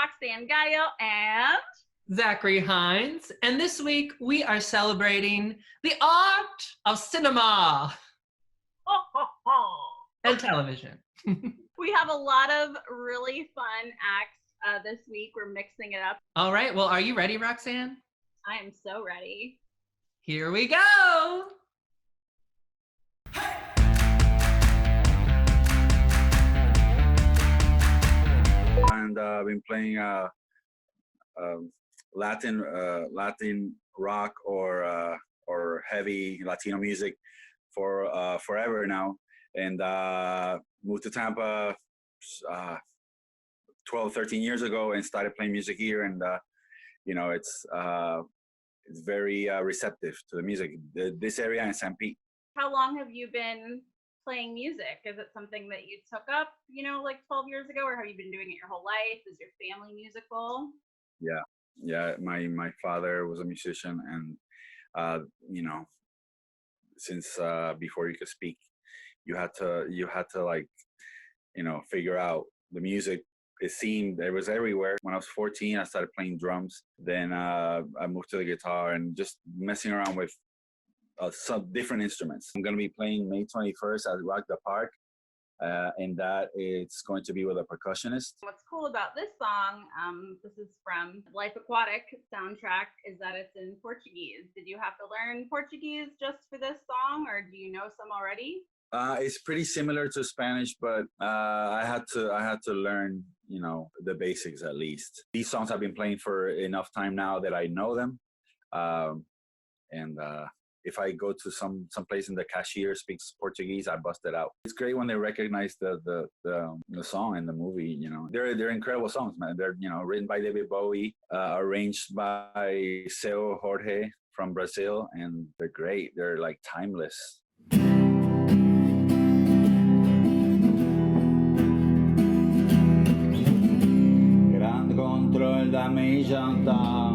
Roxanne Geyer and Zachary Hines, and this week we are celebrating the art of cinema and television. We have a lot of really fun acts this week. We're mixing it up. All right, well, are you ready, Roxanne? I am so ready. Here we go. And I've been playing Latin rock or heavy Latino music for forever now, and moved to Tampa 12, 13 years ago and started playing music here, and it's very receptive to the music. This area in St. Pete. How long have you been playing music? Is it something that you took up, like 12 years ago, or have you been doing it your whole life? Is your family musical? Yeah. My father was a musician, and since before you could speak, you had to figure out the music. It seemed it was everywhere. When I was 14, I started playing drums. Then I moved to the guitar and just messing around with some different instruments. I'm going to be playing May 21st at Rock the Park, and that it's going to be with a percussionist. What's cool about this song, this is from Life Aquatic soundtrack, is that it's in Portuguese. Did you have to learn Portuguese just for this song, or do you know some already? It's pretty similar to Spanish, but I had to learn, the basics at least. These songs I've been playing for enough time now that I know them, and if I go to some place and the cashier speaks Portuguese, I bust it out. It's great when they recognize the song in the movie. They're incredible songs, man. They're written by David Bowie, arranged by Seu Jorge from Brazil, and they're great. They're like timeless. Gran control da mi jantar.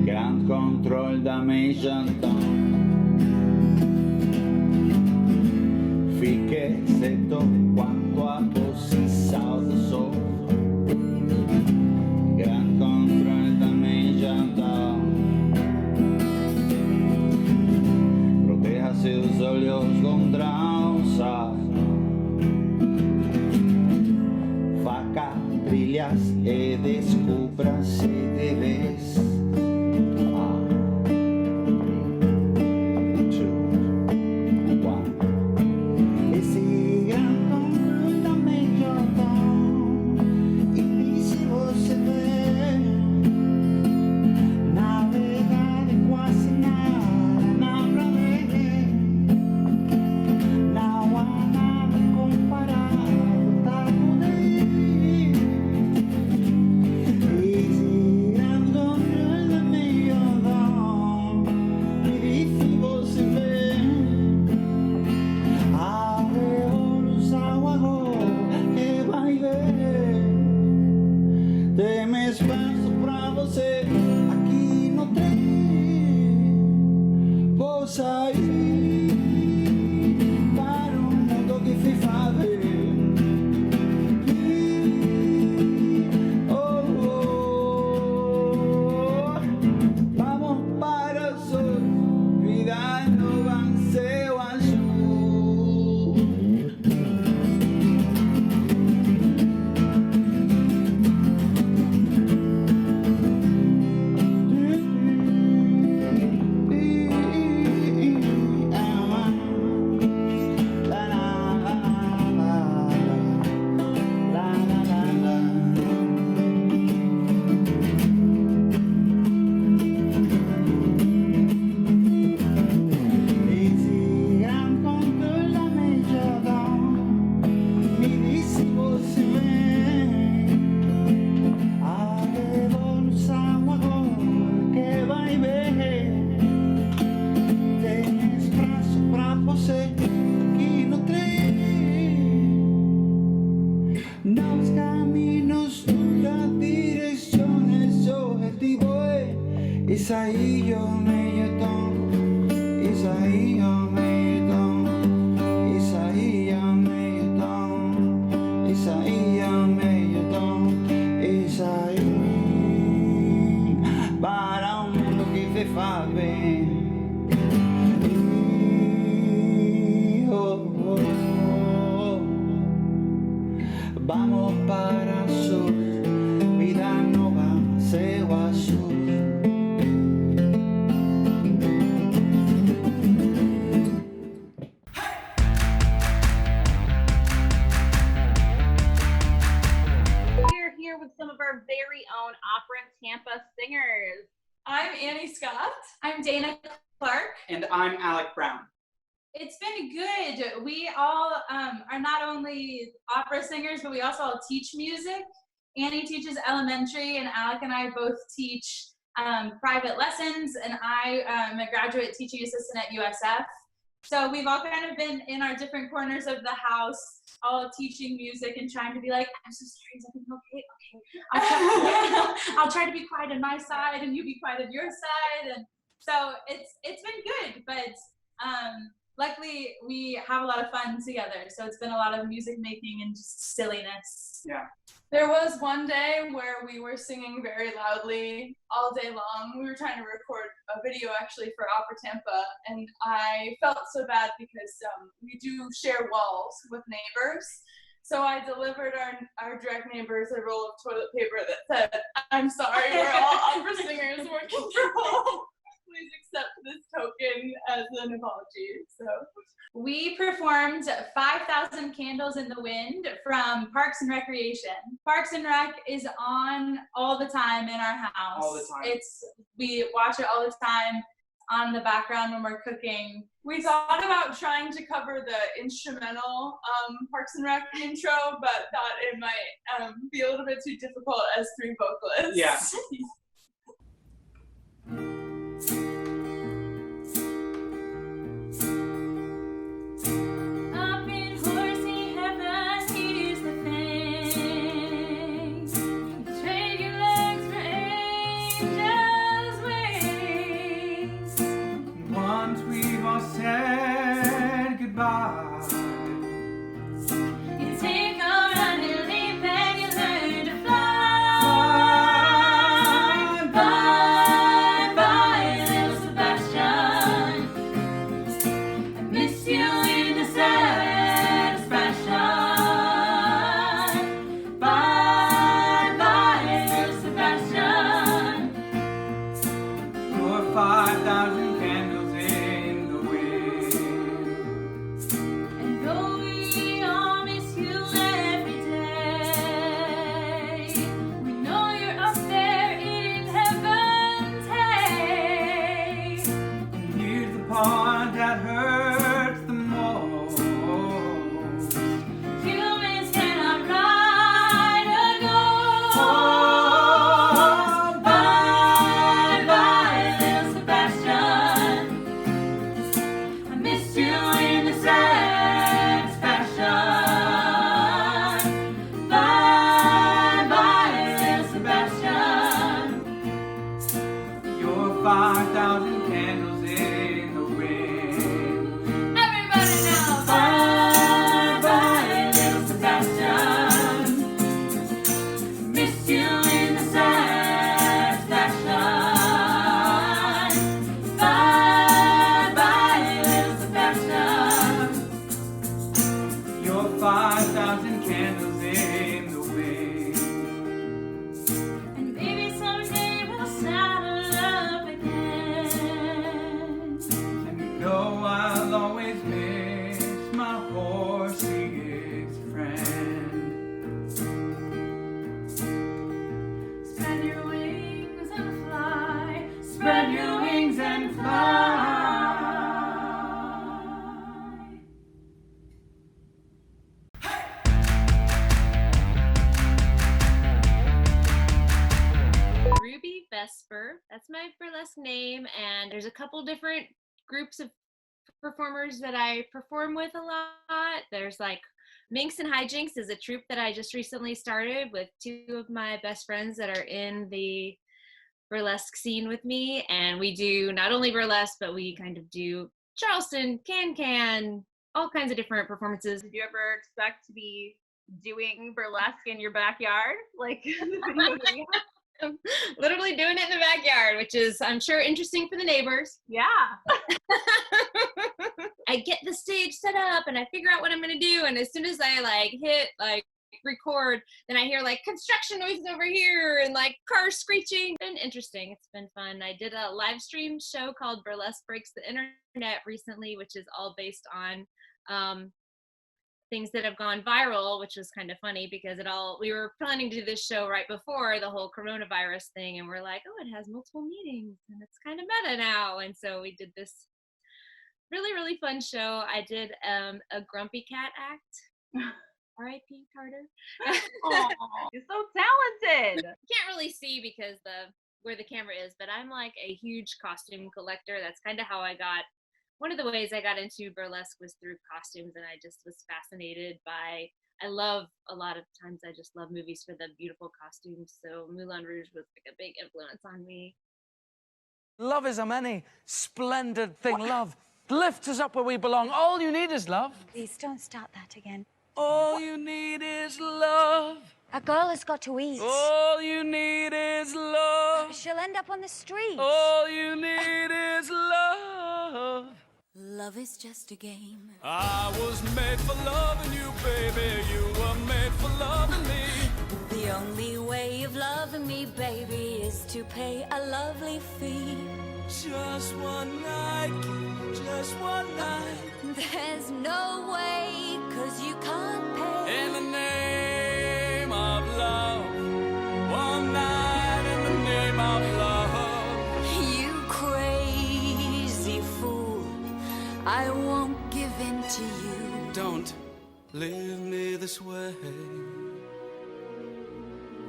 Gran control da mi jantar. Fiquei seto quanto a posição do sol. Gran control da mi jantar. Proteja seus olhos com tranças. Faca, trilhas e descubra se debes. Isaías ven. Vamos para sur, vida nova, céu azul. We're here with some of our very own Opera Tampa singers. I'm Annie Scott. I'm Dana Clark. And I'm Alec Brown. It's been good. We all are not only opera singers, but we also all teach music. Annie teaches elementary, and Alec and I both teach private lessons, and I am a graduate teaching assistant at USF. So we've all kind of been in our different corners of the house, all teaching music and trying to be like, I'm so sorry, is everything okay? I'll try to be quiet on my side, and you be quiet on your side. And so it's been good, but luckily we have a lot of fun together. So it's been a lot of music making and just silliness. Yeah. There was one day where we were singing very loudly all day long. We were trying to record a video actually for Opera Tampa, and I felt so bad because we do share walls with neighbors. So I delivered our direct neighbors a roll of toilet paper that said, "I'm sorry, we're all opera singers working from home. Please accept this token as an apology." So We performed 5,000 Candles in the Wind from Parks and Recreation. Parks and Rec is on all the time in our house. All the time. We watch it all the time on the background when we're cooking. we thought about trying to cover the instrumental Parks and Rec intro, but thought it might be a little bit too difficult as 3 vocalists. Yeah. Up in horsey heaven, here's the thing. Trade your legs for angels' wings. Once we've all said goodbye. You take a run, you leap, and you learn to fly. Bye, bye, little Sebastian. I miss you in the satisfaction. Bye, bye, little Sebastian. Your 5,000 candles in the wind. And though we all miss you every day, we know you're up there in heaven's hay. And here's the part that hurts the most. Humans cannot ride a ghost. Bye, bye, little Sebastian. I miss you in the satisfaction. Bye, bye, little Sebastian. Your 5,000 candles in the wind. Everybody now, bye, bye, little Sebastian. Miss you in the satisfaction. Bye, bye, little Sebastian. Your 5,000 candles in the wind. And maybe someday we'll saddle up again. And you know I'll always miss my horsey's friend. Spread your wings and fly. Spread your wings and fly. Ruby Vesper. That's my burlesque name, and there's a couple different groups of performers that I perform with a lot. There's like Minx and Hijinks is a troupe that I just recently started with 2 of my best friends that are in the burlesque scene with me, and we do not only burlesque, but we kind of do Charleston, can, all kinds of different performances. Did you ever expect to be doing burlesque in your backyard? Like the video that we have? I'm literally doing it in the backyard, which is, I'm sure, interesting for the neighbors. Yeah. I get the stage set up and I figure out what I'm gonna do, and as soon as I like hit like record, then I hear like construction noises over here and like cars screeching. It's been interesting. It's been fun. I did a live stream show called Burlesque Breaks the Internet recently, which is all based on things that have gone viral, which was kind of funny because we were planning to do this show right before the whole coronavirus thing, and we're like, oh, it has multiple meanings and it's kind of meta now. And so we did this really, really fun show. I did a grumpy cat act. R.I.P. Carter. Aw, you're so talented. Can't really see because where the camera is, but I'm like a huge costume collector. That's kind of how one of the ways I got into burlesque was through costumes, and I just was fascinated by, a lot of times I just love movies for the beautiful costumes. So Moulin Rouge was like a big influence on me. Love is a many splendid thing. Love lifts us up where we belong. All you need is love. Please don't start that again. All you need is love. A girl has got to eat. All you need is love. She'll end up on the street. All you need is love. Love is just a game. I was made for loving you, baby. You were made for loving me. The only way of loving me, baby, is to pay a lovely fee. Just one night, just one night. There's no way, 'cause you can't pay. In the name of love. One night in the name of love. You crazy fool, I won't give in to you. Don't leave me this way.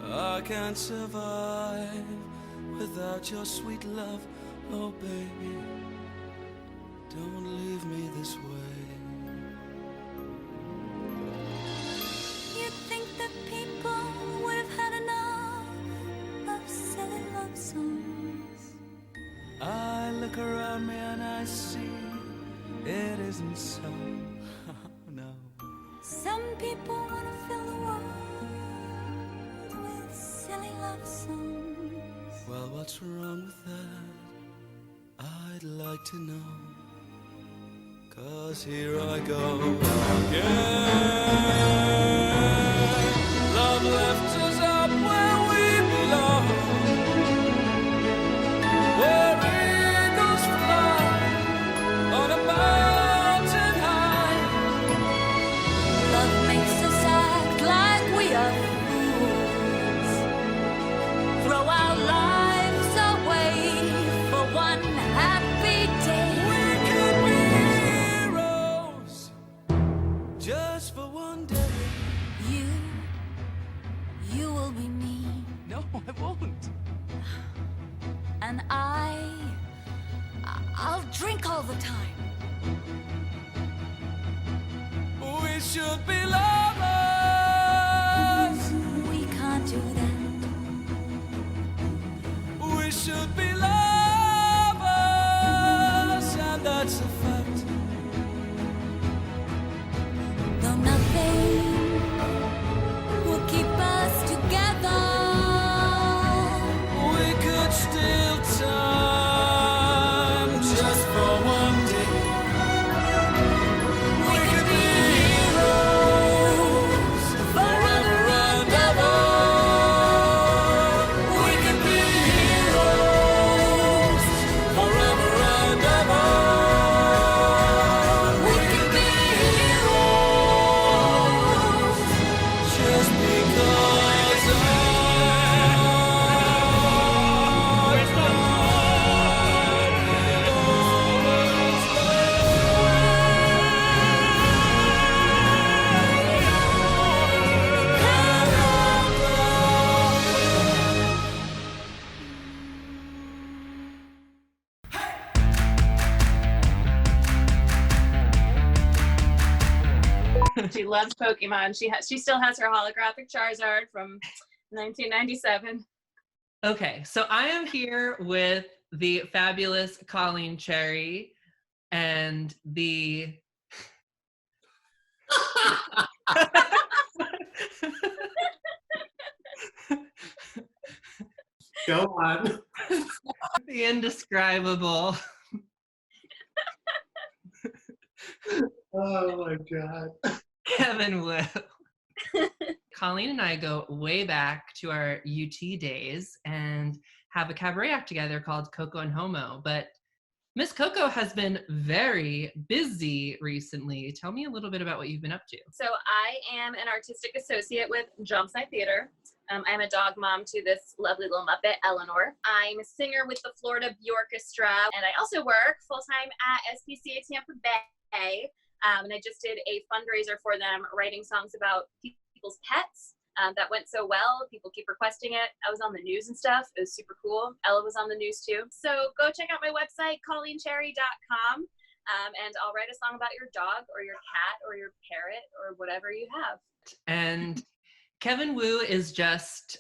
I can't survive without your sweet love. Oh, baby, don't leave me this way. You think that people would have had enough of silly love songs? I look around me and I see it isn't so. No. Some people want to fill the world with silly love songs. Well, what's wrong with that? I'd like to know. 'Cause here I go again. Love left us up where we belong, where eagles fly on a mountain high. Love makes us act like we are fools. Throw our lives away for one happy day. We could be heroes just for one day. You will be me, No, I won't. and I'll drink all the time. We should be lovers. We can't do that. We should be lovers, and that's a fact. Though nothing will keep us together. We could steal time just for one day. We could be heroes forever and ever. We could be heroes forever and ever. We could be heroes just because I She loves Pokemon. She still has her holographic Charizard from 1997. Okay, so I am here with the fabulous Colleen Cherry and the Go on. The indescribable. Oh my God. Kevin Wu. Colleen and I go way back to our UT days and have a cabaret act together called Coco and Homo. But Miss Coco has been very busy recently. Tell me a little bit about what you've been up to. So I am an artistic associate with Jump Side Theater. I'm a dog mom to this lovely little Muppet, Eleanor. I'm a singer with the Florida Bjorkestra, and I also work full-time at SPCA Tampa Bay. And I just did a fundraiser for them, writing songs about people's pets. That went so well. People keep requesting it. I was on the news and stuff. It was super cool. Ella was on the news too. So go check out my website, colleencherry.com, and I'll write a song about your dog or your cat or your parrot or whatever you have. And Kevin Wu is just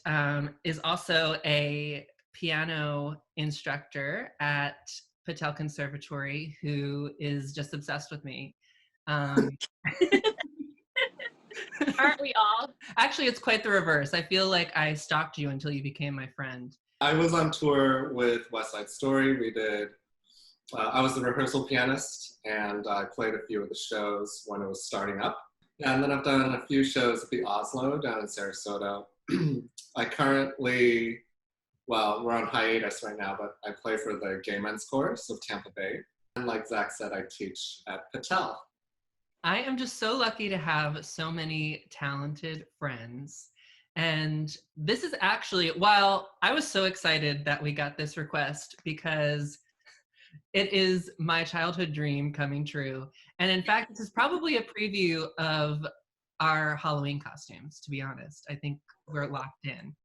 is also a piano instructor at Patel Conservatory who is just obsessed with me. Aren't we all? Actually, it's quite the reverse. I feel like I stalked you until you became my friend. I was on tour with West Side Story. We did, I was the rehearsal pianist, and I played a few of the shows when it was starting up. And then I've done a few shows at the Oslo down in Sarasota. I currently, well, we're on hiatus right now, but I play for the Gay Men's Chorus of Tampa Bay. And like Zach said, I teach at Patel. I am just so lucky to have so many talented friends. And this is actually, while I was so excited that we got this request because it is my childhood dream coming true. And in fact, this is probably a preview of our Halloween costumes, to be honest. I think we're locked in.